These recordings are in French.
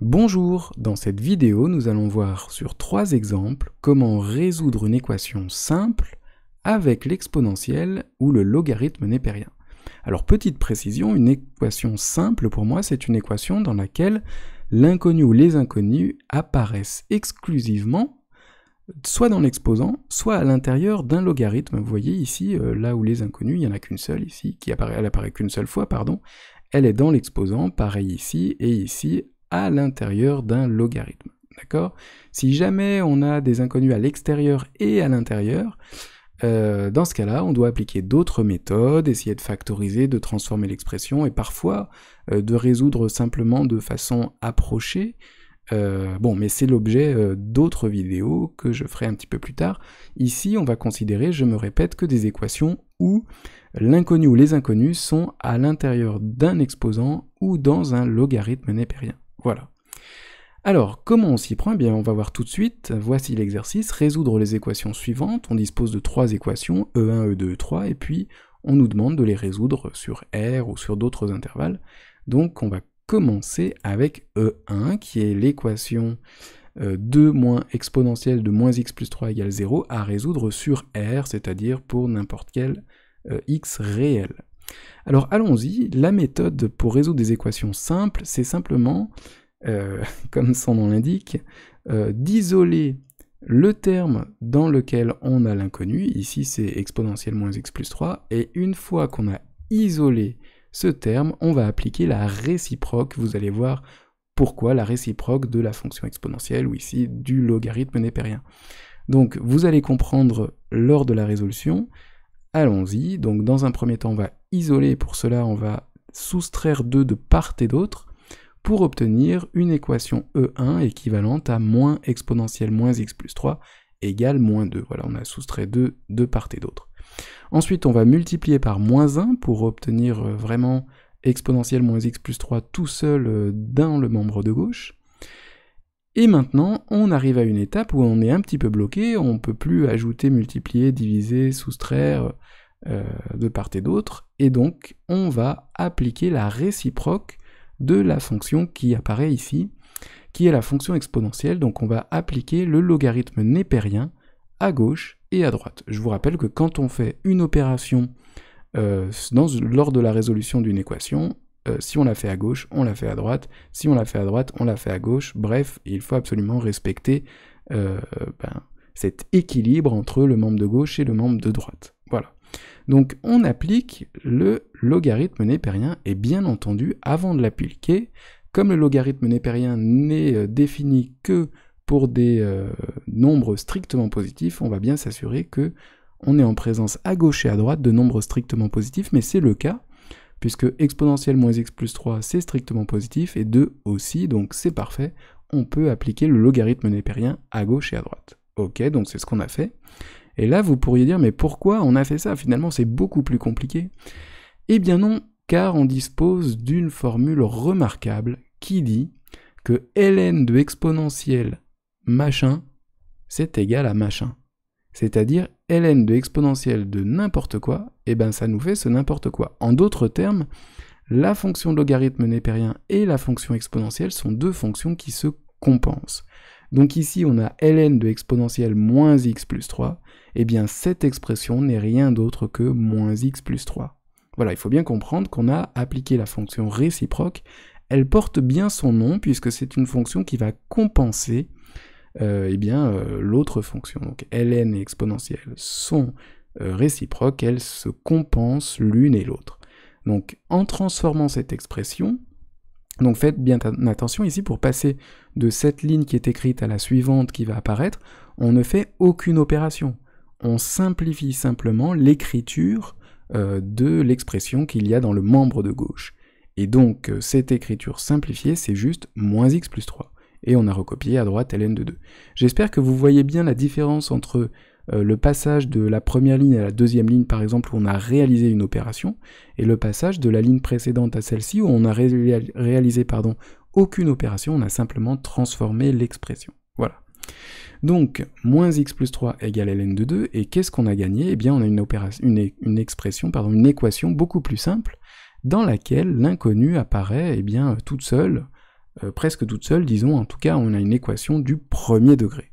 Bonjour, dans cette vidéo nous allons voir sur 3 exemples comment résoudre une équation simple avec l'exponentielle ou le logarithme népérien. Alors petite précision, une équation simple pour moi c'est une équation dans laquelle l'inconnu ou les inconnus apparaissent exclusivement soit dans l'exposant, soit à l'intérieur d'un logarithme. Vous voyez ici, là où les inconnus, il n'y en a qu'une seule ici, elle apparaît qu'une seule fois, pardon, elle est dans l'exposant, pareil ici, et ici, à l'intérieur d'un logarithme, d'accord? Si jamais on a des inconnus à l'extérieur et à l'intérieur, dans ce cas-là, on doit appliquer d'autres méthodes, essayer de factoriser, de transformer l'expression, et parfois de résoudre simplement de façon approchée. Bon, mais c'est l'objet d'autres vidéos que je ferai un petit peu plus tard. Ici, on va considérer, je me répète, que des équations où l'inconnu ou les inconnus sont à l'intérieur d'un exposant ou dans un logarithme népérien. Voilà. Alors, comment on s'y prend? Eh bien, on va voir tout de suite. Voici l'exercice. Résoudre les équations suivantes. On dispose de 3 équations, E1, E2, E3, et puis on nous demande de les résoudre sur R ou sur d'autres intervalles. Donc, on va commencer avec E1, qui est l'équation 2 moins exponentielle de moins x plus 3 égale 0 à résoudre sur R, c'est-à-dire pour n'importe quel x réel. Alors allons-y, la méthode pour résoudre des équations simples, c'est simplement, comme son nom l'indique, d'isoler le terme dans lequel on a l'inconnu, ici c'est exponentielle moins x plus 3, et une fois qu'on a isolé ce terme, on va appliquer la réciproque, vous allez voir pourquoi, la réciproque de la fonction exponentielle, ou ici du logarithme népérien. Donc vous allez comprendre lors de la résolution. Allons-y, donc dans un premier temps on va isoler, pour cela on va soustraire 2 de part et d'autre, pour obtenir une équation E1 équivalente à moins exponentielle moins x plus 3 égale moins 2. Voilà, on a soustrait 2 de part et d'autre. Ensuite, on va multiplier par moins 1 pour obtenir vraiment exponentielle moins x plus 3 tout seul dans le membre de gauche. Et maintenant, on arrive à une étape où on est un petit peu bloqué, on ne peut plus ajouter, multiplier, diviser, soustraire de part et d'autre, et donc on va appliquer la réciproque de la fonction qui apparaît ici, qui est la fonction exponentielle. Donc on va appliquer le logarithme népérien à gauche et à droite. Je vous rappelle que quand on fait une opération lors de la résolution d'une équation, si on la fait à gauche, on la fait à droite, si on la fait à droite, on la fait à gauche, bref, il faut absolument respecter cet équilibre entre le membre de gauche et le membre de droite. Voilà. Donc on applique le logarithme népérien, et bien entendu, avant de l'appliquer, comme le logarithme népérien n'est défini que pour des nombres strictement positifs, on va bien s'assurer que on est en présence à gauche et à droite de nombres strictement positifs, mais c'est le cas, puisque exponentielle moins x plus 3 c'est strictement positif, et 2 aussi, donc c'est parfait, on peut appliquer le logarithme népérien à gauche et à droite. Ok, donc c'est ce qu'on a fait. Et là vous pourriez dire, mais pourquoi on a fait ça? Finalement c'est beaucoup plus compliqué. Eh bien non, car on dispose d'une formule remarquable qui dit que ln de exponentielle machin, c'est égal à machin. C'est-à-dire, ln de exponentielle de n'importe quoi, et ben ça nous fait ce n'importe quoi. En d'autres termes, la fonction de logarithme népérien et la fonction exponentielle sont deux fonctions qui se compensent. Donc ici, on a ln de exponentielle moins x plus 3, et bien cette expression n'est rien d'autre que moins x plus 3. Voilà, il faut bien comprendre qu'on a appliqué la fonction réciproque. Elle porte bien son nom, puisque c'est une fonction qui va compenser l'autre fonction. Donc ln et exponentielle sont réciproques, elles se compensent l'une et l'autre. Donc en transformant cette expression, donc faites bien attention ici, pour passer de cette ligne qui est écrite à la suivante qui va apparaître, on ne fait aucune opération. On simplifie simplement l'écriture de l'expression qu'il y a dans le membre de gauche. Et donc cette écriture simplifiée, c'est juste moins x plus 3. Et on a recopié à droite ln de 2. J'espère que vous voyez bien la différence entre le passage de la première ligne à la deuxième ligne, par exemple, où on a réalisé une opération, et le passage de la ligne précédente à celle-ci, où on a réalisé aucune opération, on a simplement transformé l'expression. Voilà. Donc, moins x plus 3 égale ln de 2, et qu'est-ce qu'on a gagné? Eh bien, on a une équation beaucoup plus simple, dans laquelle l'inconnue apparaît toute seule presque toute seule, disons, en tout cas on a une équation du premier degré.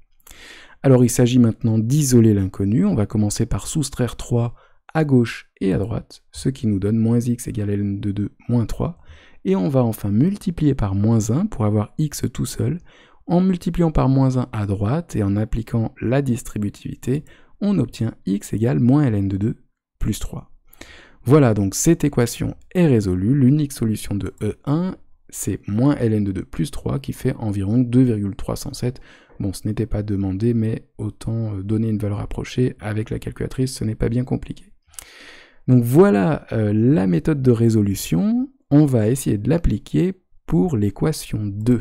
Alors il s'agit maintenant d'isoler l'inconnu, on va commencer par soustraire 3 à gauche et à droite, ce qui nous donne moins x égale ln de 2 moins 3, et on va enfin multiplier par moins 1 pour avoir x tout seul. En multipliant par moins 1 à droite et en appliquant la distributivité, on obtient x égale moins ln de 2 plus 3. Voilà, donc cette équation est résolue, l'unique solution de E1, c'est moins ln de 2 plus 3 qui fait environ 2,307. Bon, ce n'était pas demandé, mais autant donner une valeur approchée avec la calculatrice, ce n'est pas bien compliqué. Donc voilà la méthode de résolution, on va essayer de l'appliquer pour l'équation 2.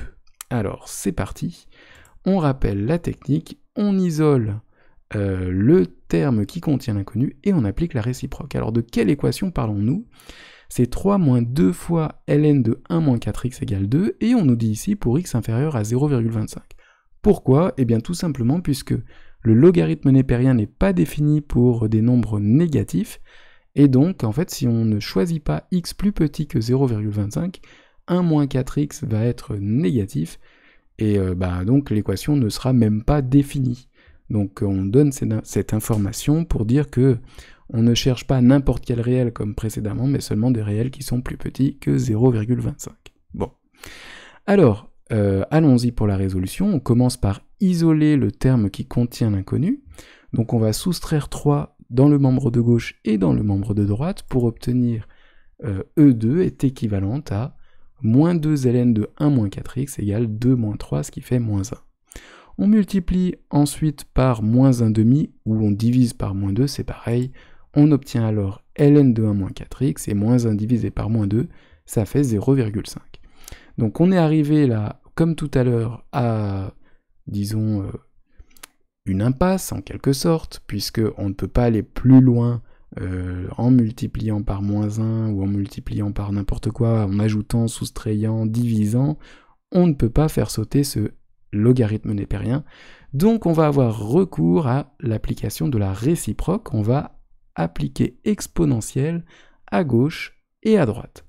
Alors, c'est parti, on rappelle la technique, on isole le terme qui contient l'inconnu et on applique la réciproque. Alors, de quelle équation parlons-nous? C'est 3 moins 2 fois ln de 1 moins 4x égale 2, et on nous dit ici pour x inférieur à 0,25. Pourquoi? Eh bien tout simplement puisque le logarithme népérien n'est pas défini pour des nombres négatifs, et donc en fait si on ne choisit pas x plus petit que 0,25, 1 moins 4x va être négatif, et donc l'équation ne sera même pas définie. Donc on donne cette information pour dire que on ne cherche pas n'importe quel réel comme précédemment, mais seulement des réels qui sont plus petits que 0,25. Bon. Alors, allons-y pour la résolution. On commence par isoler le terme qui contient l'inconnu. Donc on va soustraire 3 dans le membre de gauche et dans le membre de droite pour obtenir E2 est équivalente à moins 2 ln de 1 moins 4x égale 2 moins 3, ce qui fait moins 1. On multiplie ensuite par moins 1 demi, ou on divise par moins 2, c'est pareil. On obtient alors ln de 1 moins 4x, et moins 1 divisé par moins 2, ça fait 0,5. Donc on est arrivé là, comme tout à l'heure, à, disons, une impasse en quelque sorte, puisqu'on ne peut pas aller plus loin en multipliant par moins 1, ou en multipliant par n'importe quoi, en ajoutant, soustrayant, divisant. On ne peut pas faire sauter ce logarithme népérien. Donc on va avoir recours à l'application de la réciproque. On va appliquer exponentielle à gauche et à droite.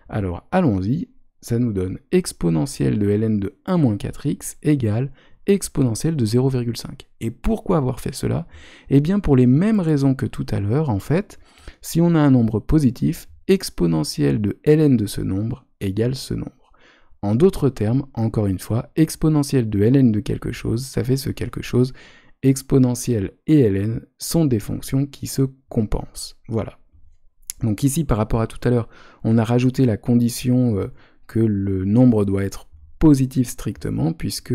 Alors allons-y, ça nous donne exponentielle de ln de 1 moins 4x égale exponentielle de 0,5. Et pourquoi avoir fait cela? Eh bien pour les mêmes raisons que tout à l'heure, en fait, si on a un nombre positif, exponentielle de ln de ce nombre égale ce nombre. En d'autres termes, encore une fois, exponentielle de ln de quelque chose, ça fait ce quelque chose. Exponentielle et ln sont des fonctions qui se compensent. Voilà. Donc ici, par rapport à tout à l'heure, on a rajouté la condition que le nombre doit être positif strictement, puisque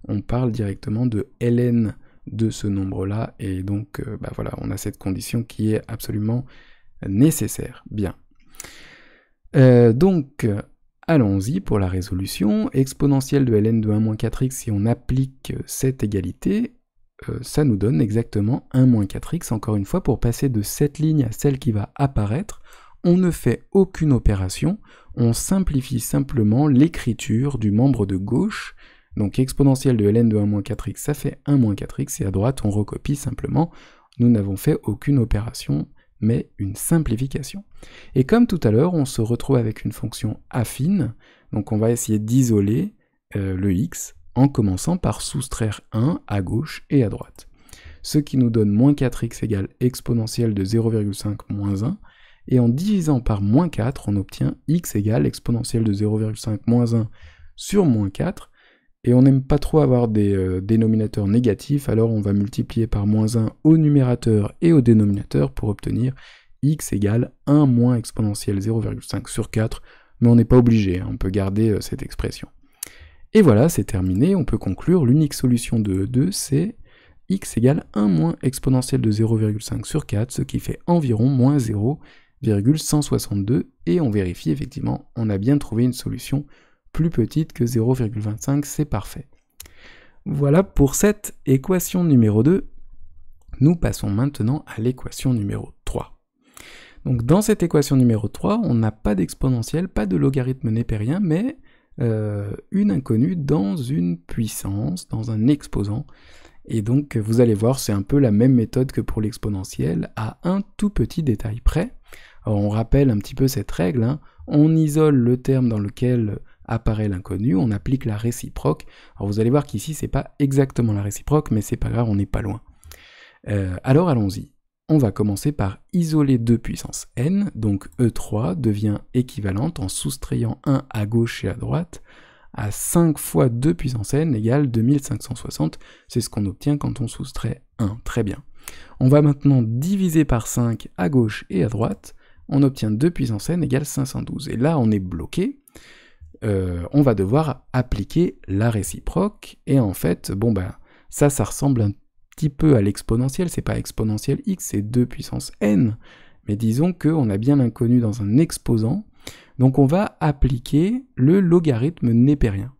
on parle directement de ln de ce nombre-là, et donc voilà, on a cette condition qui est absolument nécessaire. Bien. Donc, allons-y pour la résolution. Exponentielle de ln de 1 moins 4x, si on applique cette égalité, ça nous donne exactement 1 moins 4x. Encore une fois, pour passer de cette ligne à celle qui va apparaître, on ne fait aucune opération, on simplifie simplement l'écriture du membre de gauche. Donc exponentielle de ln de 1 moins 4x, ça fait 1 moins 4x, et à droite, on recopie simplement. Nous n'avons fait aucune opération, mais une simplification. Et comme tout à l'heure, on se retrouve avec une fonction affine, donc on va essayer d'isoler le x en commençant par soustraire 1 à gauche et à droite. Ce qui nous donne moins 4x égale exponentielle de 0,5 moins 1, et en divisant par moins 4, on obtient x égale exponentielle de 0,5 moins 1 sur moins 4, et on n'aime pas trop avoir des dénominateurs négatifs, alors on va multiplier par moins 1 au numérateur et au dénominateur pour obtenir x égale 1 moins exponentielle 0,5 sur 4, mais on n'est pas obligé, hein, on peut garder cette expression. Et voilà, c'est terminé, on peut conclure, l'unique solution de E2, c'est x égale 1 moins exponentielle de 0,5 sur 4, ce qui fait environ moins 0,162, et on vérifie effectivement, on a bien trouvé une solution plus petite que 0,25, c'est parfait. Voilà pour cette équation numéro 2. Nous passons maintenant à l'équation numéro 3. Donc dans cette équation numéro 3, on n'a pas d'exponentielle, pas de logarithme népérien, mais une inconnue dans une puissance, dans un exposant. Et donc vous allez voir, c'est un peu la même méthode que pour l'exponentielle, à un tout petit détail près. Alors, on rappelle un petit peu cette règle, hein. On isole le terme dans lequel apparaît l'inconnu, on applique la réciproque. Alors vous allez voir qu'ici c'est pas exactement la réciproque, mais c'est pas grave, on n'est pas loin. Alors allons-y. On va commencer par isoler 2 puissance n, donc E3 devient équivalente en soustrayant 1 à gauche et à droite à 5 fois 2 puissance n égale 2560, c'est ce qu'on obtient quand on soustrait 1, très bien. On va maintenant diviser par 5 à gauche et à droite, on obtient 2 puissance n égale 512, et là on est bloqué, on va devoir appliquer la réciproque, et en fait, bon ben, ça ressemble un petit peu à l'exponentielle, c'est pas exponentielle x, c'est 2 puissance n, mais disons qu'on a bien l'inconnu dans un exposant, donc on va appliquer le logarithme népérien.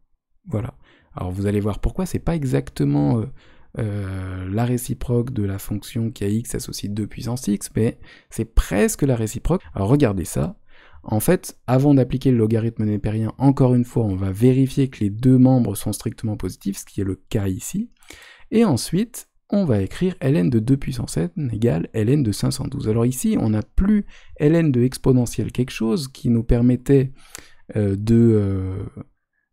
Voilà. Alors vous allez voir pourquoi, c'est pas exactement la réciproque de la fonction qui a x associe 2 puissance x, mais c'est presque la réciproque. Alors regardez ça. En fait, avant d'appliquer le logarithme népérien, encore une fois, on va vérifier que les deux membres sont strictement positifs, ce qui est le cas ici. Et ensuite, on va écrire ln de 2 puissance n égale ln de 512. Alors ici, on n'a plus ln de exponentielle quelque chose qui nous permettait de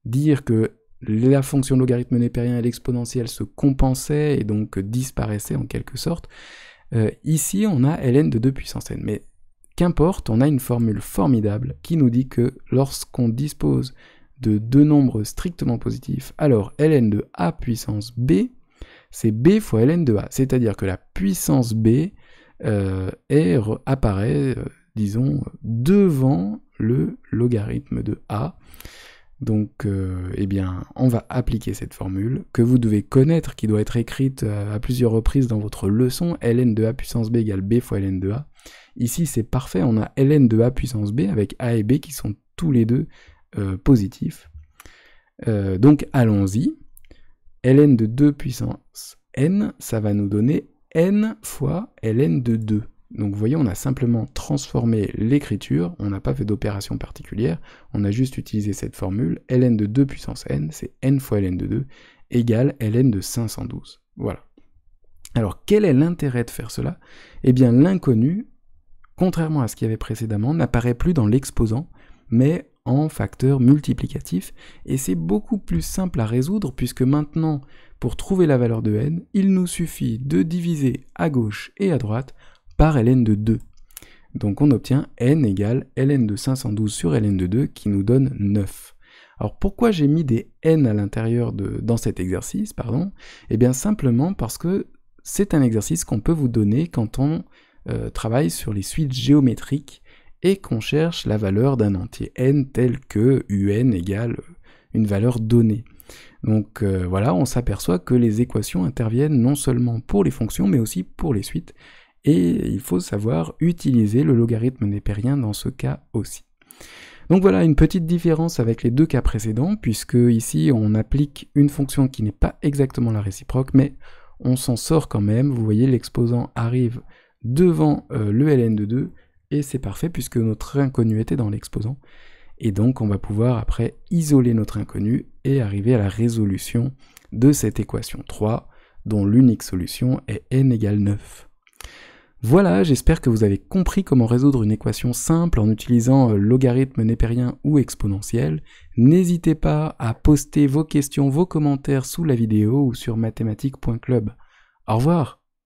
dire que la fonction logarithme népérien et l'exponentielle se compensaient et donc disparaissaient en quelque sorte. Ici, on a ln de 2 puissance n. Mais qu'importe, on a une formule formidable qui nous dit que lorsqu'on dispose de deux nombres strictement positifs, alors ln de a puissance b, c'est b fois ln de a, c'est-à-dire que la puissance b apparaît, disons, devant le logarithme de a. Donc, eh bien, on va appliquer cette formule, que vous devez connaître, qui doit être écrite à plusieurs reprises dans votre leçon, ln de a puissance b égale b fois ln de a. Ici, c'est parfait, on a ln de a puissance b avec a et b qui sont tous les deux positifs. Donc, allons-y. Ln de 2 puissance n, ça va nous donner n fois ln de 2. Donc vous voyez, on a simplement transformé l'écriture, on n'a pas fait d'opération particulière, on a juste utilisé cette formule, ln de 2 puissance n, c'est n fois ln de 2, égale ln de 512. Voilà. Alors quel est l'intérêt de faire cela? Eh bien l'inconnu, contrairement à ce qu'il y avait précédemment, n'apparaît plus dans l'exposant, mais en facteur multiplicatif, et c'est beaucoup plus simple à résoudre, puisque maintenant, pour trouver la valeur de n, il nous suffit de diviser à gauche et à droite par ln de 2. Donc on obtient n égale ln de 512 sur ln de 2, qui nous donne 9. Alors pourquoi j'ai mis des n à l'intérieur dans cet exercice, pardon? Eh bien simplement parce que c'est un exercice qu'on peut vous donner quand on travaille sur les suites géométriques, et qu'on cherche la valeur d'un entier n tel que un égale une valeur donnée. Donc voilà, on s'aperçoit que les équations interviennent non seulement pour les fonctions, mais aussi pour les suites, et il faut savoir utiliser le logarithme népérien dans ce cas aussi. Donc voilà, une petite différence avec les deux cas précédents, puisque ici on applique une fonction qui n'est pas exactement la réciproque, mais on s'en sort quand même. Vous voyez, l'exposant arrive devant le ln de 2, et c'est parfait puisque notre inconnu était dans l'exposant. Et donc on va pouvoir après isoler notre inconnu et arriver à la résolution de cette équation 3, dont l'unique solution est n égale 9. Voilà, j'espère que vous avez compris comment résoudre une équation simple en utilisant logarithme népérien ou exponentiel. N'hésitez pas à poster vos questions, vos commentaires sous la vidéo ou sur mathématiques.club. Au revoir.